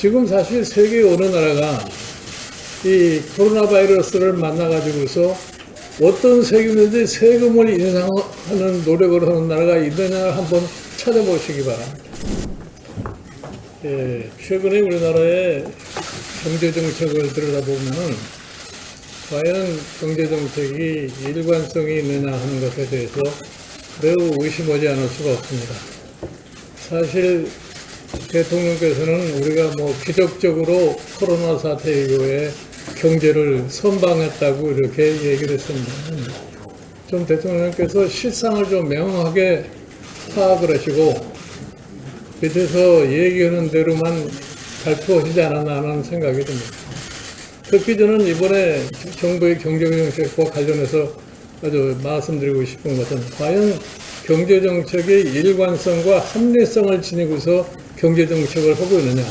지금 사실 세계 어느 나라가 이 코로나 바이러스를 만나가지고서 어떤 세금인지 세금을 인상하는 노력을 하는 나라가 있느냐를 한번 찾아보시기 바랍니다. 최근에 우리나라의 경제정책을 들여다보면 과연 경제정책이 일관성이 있느냐 하는 것에 대해서 매우 의심하지 않을 수가 없습니다. 사실 대통령께서는 우리가 기적적으로 코로나 사태 이후에 경제를 선방했다고 이렇게 얘기를 했습니다. 좀 대통령께서 실상을 좀 명확하게 파악을 하시고 밑에서 얘기하는 대로만 발표하시지 않았나 하는 생각이 듭니다. 특히 저는 이번에 정부의 경제정책과 관련해서 아주 말씀드리고 싶은 것은 과연 경제정책의 일관성과 합리성을 지니고서 경제정책을 하고 있느냐.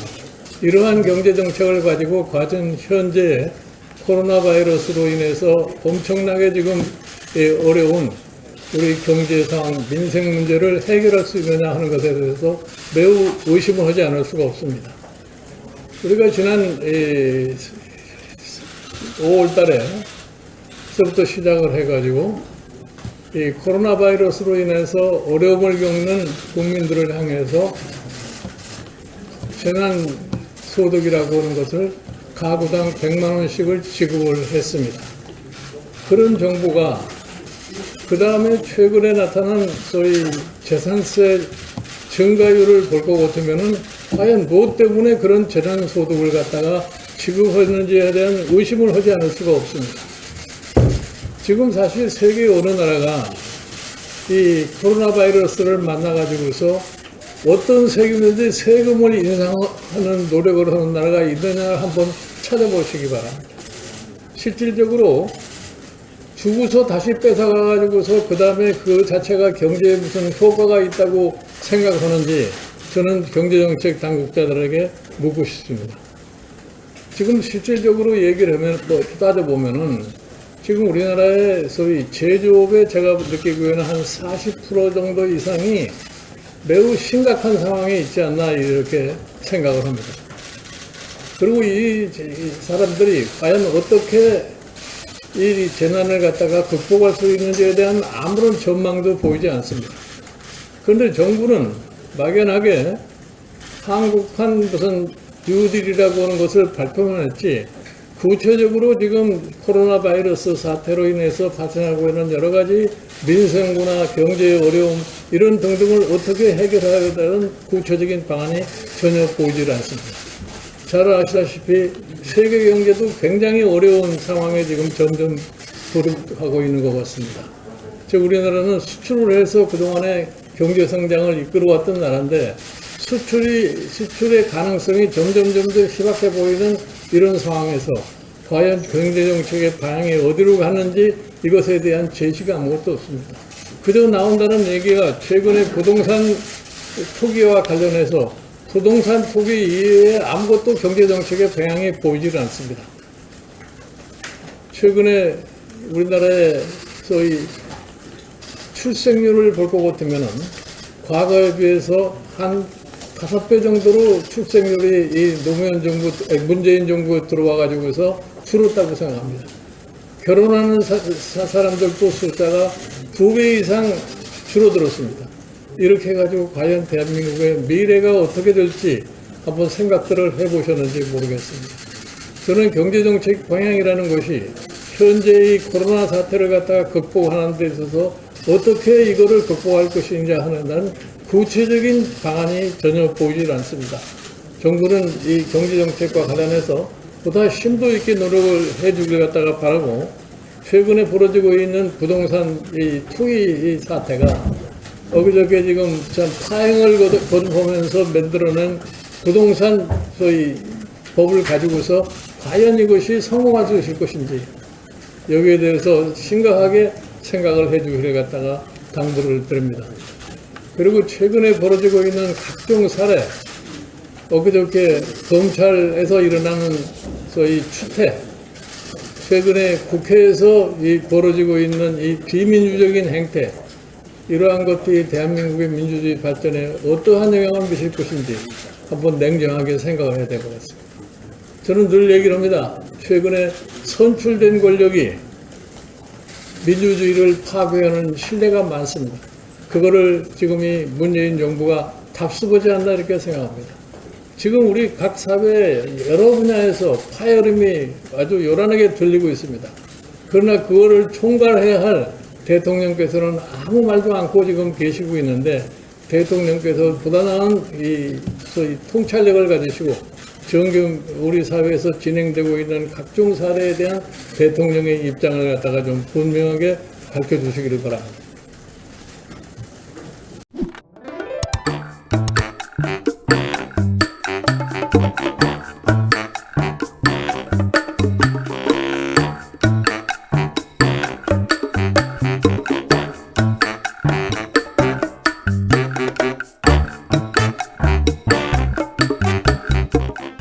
이러한 경제정책을 가지고 과연 현재 코로나 바이러스로 인해서 엄청나게 지금 어려운 우리 경제 상황, 민생 문제를 해결할 수 있느냐 하는 것에 대해서 매우 의심을 하지 않을 수가 없습니다. 우리가 지난 5월 달에서부터 시작을 해가지고 이 코로나 바이러스로 인해서 어려움을 겪는 국민들을 향해서 재난 소득이라고 하는 것을 가구당 100만 원씩을 지급을 했습니다. 그런 정부가 그 다음에 최근에 나타난 소위 재산세 증가율을 볼 것 같으면은 과연 무엇 때문에 그런 재난 소득을 갖다가 지급했는지에 대한 의심을 하지 않을 수가 없습니다. 지금 사실 세계 어느 나라가 이 코로나 바이러스를 만나가지고서 어떤 세금인지 세금을 인상하는 노력을 하는 나라가 있느냐를 한번 찾아보시기 바랍니다. 실질적으로 주고서 다시 뺏어가가지고서 그 다음에 그 자체가 경제에 무슨 효과가 있다고 생각하는지 저는 경제정책 당국자들에게 묻고 싶습니다. 지금 실질적으로 얘기를 하면 따져보면은 지금 우리나라의 소위 제조업에 제가 느끼기에는 한 40% 정도 이상이 매우 심각한 상황에 있지 않나 이렇게 생각을 합니다. 그리고 이 사람들이 과연 어떻게 이 재난을 갖다가 극복할 수 있는지에 대한 아무런 전망도 보이지 않습니다. 그런데 정부는 막연하게 한국판 무슨 뉴딜이라고 하는 것을 발표만 했지 구체적으로 지금 코로나 바이러스 사태로 인해서 발생하고 있는 여러 가지 민생구나 경제의 어려움 이런 등등을 어떻게 해결하겠다는 구체적인 방안이 전혀 보이질 않습니다. 잘 아시다시피 세계 경제도 굉장히 어려운 상황에 지금 점점 돌입하고 있는 것 같습니다. 즉 우리나라는 수출을 해서 그동안에 경제 성장을 이끌어왔던 나라인데 수출의 가능성이 점점 희박해 보이는 이런 상황에서 과연 경제정책의 방향이 어디로 가는지 이것에 대한 제시가 아무것도 없습니다. 그저 나온다는 얘기가 최근에 부동산 투기와 관련해서 부동산 투기 이외에 아무것도 경제정책의 방향이 보이질 않습니다. 최근에 우리나라의 소위 출생률을 볼 것 같으면 과거에 비해서 한 5배 정도로 출생률이 이 노무현 정부, 문재인 정부에 들어와 가지고서 줄었다고 생각합니다. 결혼하는 사람들도 숫자가 2배 이상 줄어들었습니다. 이렇게 해가지고 과연 대한민국의 미래가 어떻게 될지 한번 생각들을 해보셨는지 모르겠습니다. 저는 경제정책 방향이라는 것이 현재의 코로나 사태를 갖다가 극복하는 데 있어서 어떻게 이거를 극복할 것인지 하는 난 구체적인 방안이 전혀 보이질 않습니다. 정부는 이 경제정책과 관련해서 보다 심도 있게 노력을 해주길 갖다가 바라고 최근에 벌어지고 있는 부동산 이 투기 사태가 여기저기 지금 참 파행을 거듭하면서 만들어낸 부동산 소위 법을 가지고서 과연 이것이 성공할 수 있을 것인지 여기에 대해서 심각하게 생각을 해주기를 갖다가 당부를 드립니다. 그리고 최근에 벌어지고 있는 각종 사례, 엊그저께 검찰에서 일어나는 소위 추태, 최근에 국회에서 벌어지고 있는 이 비민주적인 행태, 이러한 것들이 대한민국의 민주주의 발전에 어떠한 영향을 미칠 것인지 한번 냉정하게 생각을 해야 될 것 같습니다. 저는 늘 얘기를 합니다. 최근에 선출된 권력이 민주주의를 파괴하는 신뢰가 많습니다. 그거를 지금 이 문재인 정부가 답습하지 않나 이렇게 생각합니다. 지금 우리 각 사회 여러 분야에서 파열음이 아주 요란하게 들리고 있습니다. 그러나 그거를 총괄해야 할 대통령께서는 아무 말도 않고 지금 계시고 있는데, 대통령께서 보다 나은 소위 통찰력을 가지시고 지금 우리 사회에서 진행되고 있는 각종 사례에 대한 대통령의 입장을 갖다가 좀 분명하게 밝혀주시기를 바랍니다.